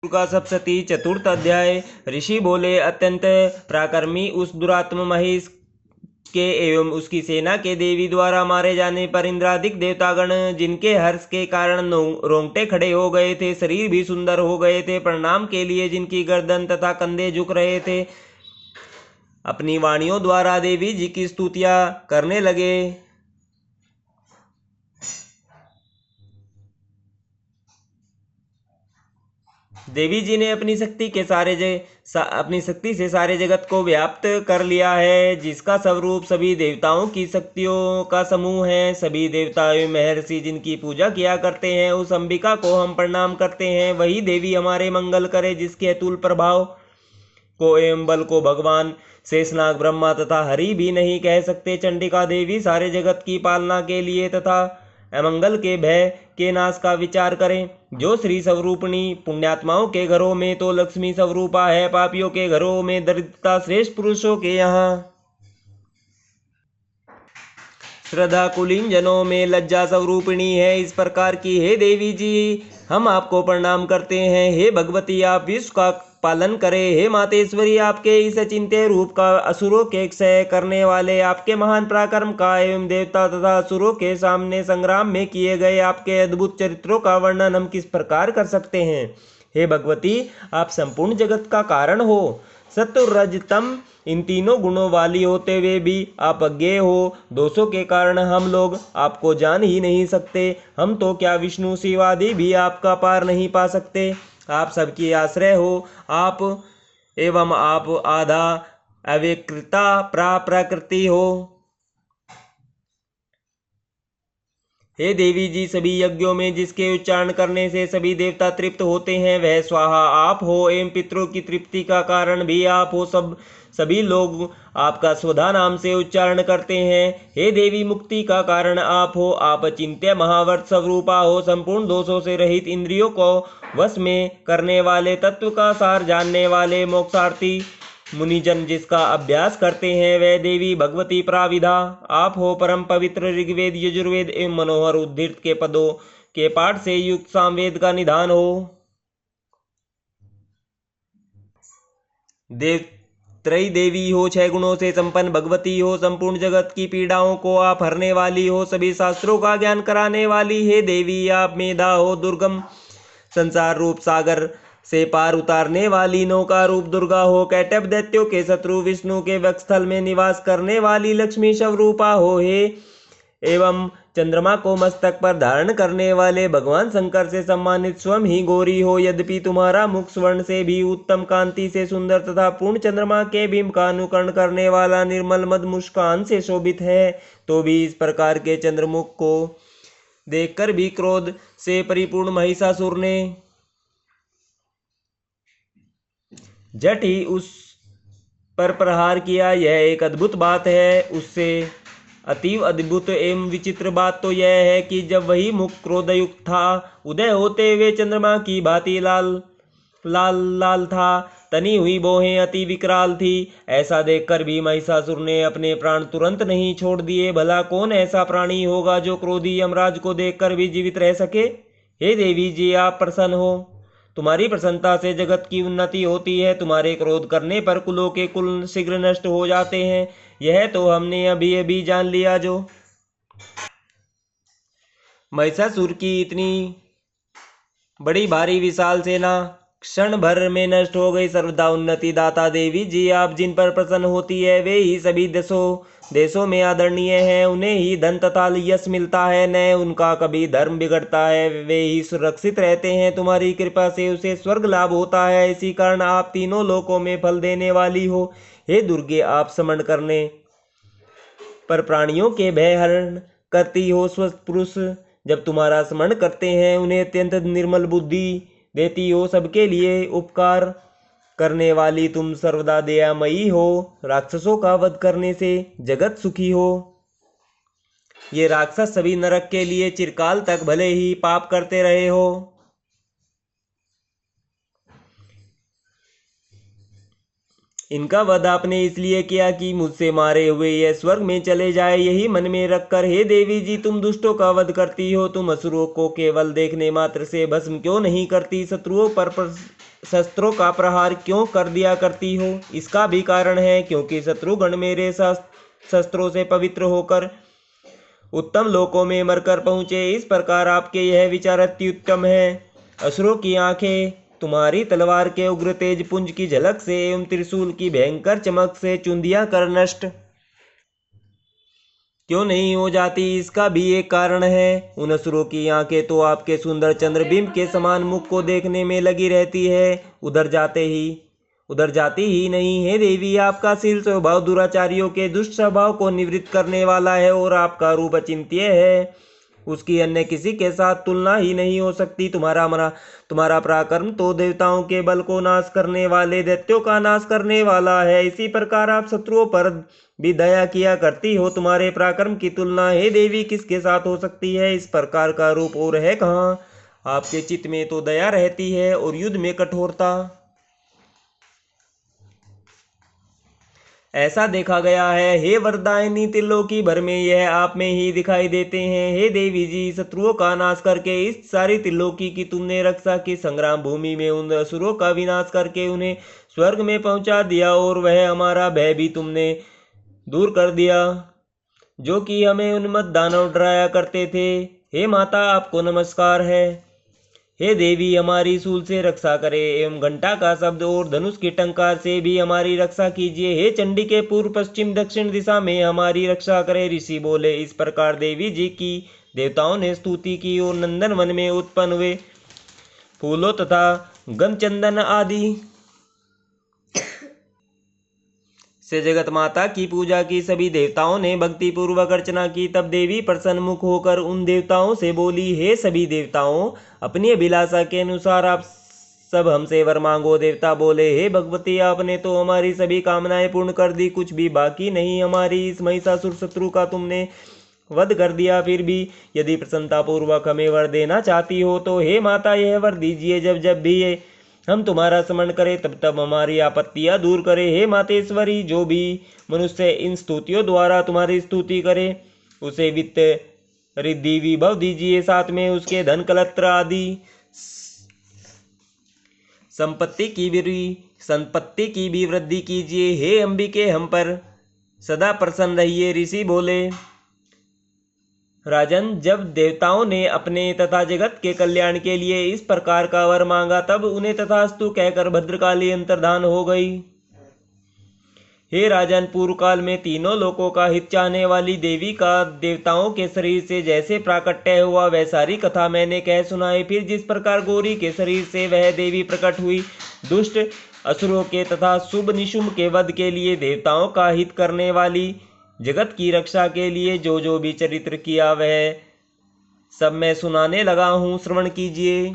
का सप्तति चतुर्थ अध्याय। ऋषि बोले, अत्यंत पराक्रमी उस दुरात्म महिष के एवं उसकी सेना के देवी द्वारा मारे जाने पर इंद्रादिक देवतागण, जिनके हर्ष के कारण रोंगटे खड़े हो गए थे, शरीर भी सुंदर हो गए थे, प्रणाम के लिए जिनकी गर्दन तथा कंधे झुक रहे थे, अपनी वाणियों द्वारा देवी जी की स्तुतियां करने लगे। देवी जी ने अपनी शक्ति से सारे जगत को व्याप्त कर लिया है, जिसका स्वरूप सभी देवताओं की शक्तियों का समूह है। सभी देवता एवं महर्षि जिनकी पूजा किया करते हैं, उस अंबिका को हम प्रणाम करते हैं। वही देवी हमारे मंगल करे, जिसके अतुल प्रभाव को एवं बल को भगवान शेषनाग, ब्रह्मा तथा हरि भी नहीं कह सकते। चंडिका देवी सारे जगत की पालना के लिए तथा अमंगल के भय के नाश का विचार करें। जो श्री स्वरूपणी, पुण्यात्माओं के घरों में तो लक्ष्मी स्वरूपा है, पापियों के घरों में दरिद्रता, श्रेष्ठ पुरुषों के यहाँ श्रद्धा, कुलीन जनों में लज्जा स्वरूपिणी है। इस प्रकार की हे देवी जी, हम आपको प्रणाम करते हैं। हे भगवती, आप विश्व का पालन करें। हे मातेश्वरी, आपके इस अचिंत्य रूप का, असुरों के क्षय करने वाले आपके महान पराक्रम का एवं देवता तथा असुरों के सामने संग्राम में किए गए आपके अद्भुत चरित्रों का वर्णन हम किस प्रकार कर सकते हैं। हे भगवती, आप संपूर्ण जगत का कारण हो। सत्व, रज, तम इन तीनों गुणों वाली होते हुए भी आप अज्ञेय हो। दोषों के कारण हम लोग आपको जान ही नहीं सकते। हम तो क्या, विष्णु शिव आदि भी आपका पार नहीं पा सकते। आप सबकी आश्रय हो। आप एवं आप आधा अव्यकृता प्रकृति हो। हे देवी जी, सभी यज्ञों में जिसके उच्चारण करने से सभी देवता तृप्त होते हैं, वह स्वाहा आप हो। एवं पितरों की तृप्ति का कारण भी आप हो। सभी लोग आपका स्वधा नाम से उच्चारण करते हैं। हे देवी, मुक्ति का कारण आप हो। आप अचिंत्य महावर्त स्वरूपा हो। संपूर्ण दोषों से रहित, इंद्रियों को वश में करने वाले, तत्व का सार जानने वाले मोक्षार्थी मुनिजन जिसका अभ्यास करते हैं, वह देवी भगवती प्राविधा आप हो। परम पवित्र ऋग्वेद, यजुर्वेद एवं मनोहर उद्धृत के पदों के पाठ से युक्त सामवेद का निधान हो। त्रयी देवी हो। 6 गुणों से संपन्न भगवती हो। संपूर्ण जगत की पीड़ाओं को आप हरने वाली हो। सभी शास्त्रों का ज्ञान कराने वाली हे देवी, आप मेधा हो। दुर्गम संसार रूप सागर से पार उतारने वाली नौका रूप दुर्गा हो। कैटभ दैत्यों के शत्रु विष्णु के वक्षस्थल में निवास करने वाली लक्ष्मी स्वरूपा हो। हे एवं चंद्रमा को मस्तक पर धारण करने वाले भगवान शंकर से सम्मानित स्वयं ही गौरी हो। यद्यपि तुम्हारा मुख स्वर्ण से भी उत्तम कांति से सुंदर तथा पूर्ण चंद्रमा के बिंब का अनुकरण करने वाला निर्मल मद मुस्कान से शोभित है, तो भी इस प्रकार के चंद्रमुख को देखकर भी क्रोध से परिपूर्ण महिषासुर ने झट ही उस पर प्रहार किया। यह एक अद्भुत बात है। उससे अतीव अद्भुत एवं विचित्र बात तो यह है कि जब वही मुख क्रोधयुक्त था, उदय होते हुए चंद्रमा की भांति लाल लाल था, तनी हुई बोहें अति विकराल थी। ऐसा देखकर भी महिषासुर ने अपने प्राण तुरंत नहीं छोड़ दिए। भला कौन ऐसा प्राणी होगा जो क्रोधी यमराज को देखकर भी जीवित रह सके। हे देवी जी, आप प्रसन्न हो। तुम्हारी प्रसन्नता से जगत की उन्नति होती है। तुम्हारे क्रोध करने पर कुलों के कुल शीघ्र नष्ट हो जाते हैं। यह तो हमने अभी अभी जान लिया। जो महिषासुर की इतनी बड़ी भारी विशाल सेना क्षण भर में नष्ट हो गई। सर्वदा उन्नति दाता देवी जी, आप जिन पर प्रसन्न होती है, वे ही सभी देशों में आदरणीय हैं। उन्हें ही धन तथा यश मिलता है, न उनका कभी धर्म बिगड़ता है। वे ही सुरक्षित रहते हैं। तुम्हारी कृपा से उसे स्वर्ग लाभ होता है। इसी कारण आप तीनों लोकों में फल देने वाली हो। हे दुर्गे, आप स्मरण करने पर प्राणियों के भय हरण करती हो। स्वस्थ पुरुष जब तुम्हारा स्मरण करते हैं, उन्हें अत्यंत निर्मल बुद्धि देती हो। सबके लिए उपकार करने वाली तुम सर्वदा दयामयी हो। राक्षसों का वध करने से जगत सुखी हो। ये राक्षस सभी नरक के लिए चिरकाल तक भले ही पाप करते रहे हो। इनका वध आपने इसलिए किया कि मुझसे मारे हुए यह स्वर्ग में चले जाए। यही मन में रखकर हे देवी जी, तुम दुष्टों का वध करती हो। तुम असुरों को केवल देखने मात्र से भस्म क्यों नहीं करती। शस्त्रों का प्रहार क्यों कर दिया करती हो? इसका भी कारण है, क्योंकि शत्रुगण मेरे शस्त्रों से पवित्र होकर उत्तम लोकों में मरकर पहुँचे। इस प्रकार आपके यह विचार अति उत्तम है। असुरों की आंखें तुम्हारी तलवार के उग्र तेज पुंज की झलक से एवं त्रिशूल की भयंकर चमक से चुंदिया कर नष्ट क्यों नहीं हो जाती? इसका भी एक कारण है। उन असुरों की आंखें तो आपके सुंदर चंद्रबिंब के समान मुख को देखने में लगी रहती है, उधर जाती ही नहीं है देवी। आपका शील स्वभाव दुराचारियों के दुष्ट स्वभाव को निवृत्त करने वाला है और आपका रूप अचिंत्य है, उसकी अन्य किसी के साथ तुलना ही नहीं हो सकती। तुम्हारा पराक्रम तो देवताओं के बल को नाश करने वाले, दैत्यों का नाश करने वाला है। इसी प्रकार आप शत्रुओं पर भी दया किया करती हो। तुम्हारे पराक्रम की तुलना हे देवी किसके साथ हो सकती है? इस प्रकार का रूप और है कहाँ? आपके चित्त में तो दया रहती है और युद्ध में कठोरता। ऐसा देखा गया है। हे वरदायिनी, त्रिलोकी भर में यह आप में ही दिखाई देते हैं। हे देवी जी, शत्रुओं का नाश करके इस सारी त्रिलोकी की तुमने रक्षा की। संग्राम भूमि में उन असुरों का विनाश करके उन्हें स्वर्ग में पहुंचा दिया और वह हमारा भय भी तुमने दूर कर दिया, जो कि हमें उन्मत्त दानव डराया करते थे। हे माता, आपको नमस्कार है। हे देवी, हमारी सूल से रक्षा करे एवं घंटा का शब्द और धनुष की टंकार से भी हमारी रक्षा कीजिए। हे चंडी के पूर्व पश्चिम दक्षिण दिशा में हमारी रक्षा करे। ऋषि बोले। इस प्रकार देवी जी की देवताओं ने स्तुति की और नंदन वन में उत्पन्न हुए फूलों तथा गंधचंदन आदि से जगत माता की पूजा की। सभी देवताओं ने भक्ति पूर्वक अर्चना की। तब देवी प्रसन्न मुख होकर उन देवताओं से बोली, हे सभी देवताओं, अपनी अभिलाषा के अनुसार आप सब हमसे वर मांगो। देवता बोले, हे भगवती, आपने तो हमारी सभी कामनाएं पूर्ण कर दी, कुछ भी बाकी नहीं। हमारी इस महिषासुर शत्रु का तुमने वध कर दिया। फिर भी यदि प्रसन्नता पूर्वक हमें वर देना चाहती हो तो हे माता, यह वर दीजिए। जब जब भी हम तुम्हारा स्मरण करें तब तब हमारी आपत्तियां दूर करे। हे मातेश्वरी, जो भी मनुष्य इन स्तुतियों द्वारा तुम्हारी स्तुति करे उसे वित्त रिद्धि विभव दीजिए, साथ में उसके धन कलत्र आदि संपत्ति की भी वृद्धि कीजिए। हे अंबिके, हम पर सदा प्रसन्न रहिए। ऋषि बोले, राजन, जब देवताओं ने अपने तथा जगत के कल्याण के लिए इस प्रकार का वर मांगा तब उन्हें तथास्तु कहकर भद्रकाली अंतर्धान हो गई। हे राजन, पूर्व काल में तीनों लोकों का हित चाहने वाली देवी का देवताओं के शरीर से जैसे प्राकट्य हुआ वह सारी कथा मैंने कह सुनाई। फिर जिस प्रकार गौरी के शरीर से वह देवी प्रकट हुई, दुष्ट असुरों के तथा शुभ निशुंभ के वध के लिए, देवताओं का हित करने वाली, जगत की रक्षा के लिए जो जो भी चरित्र किया वह सब मैं सुनाने लगा हूँ, श्रवण कीजिए।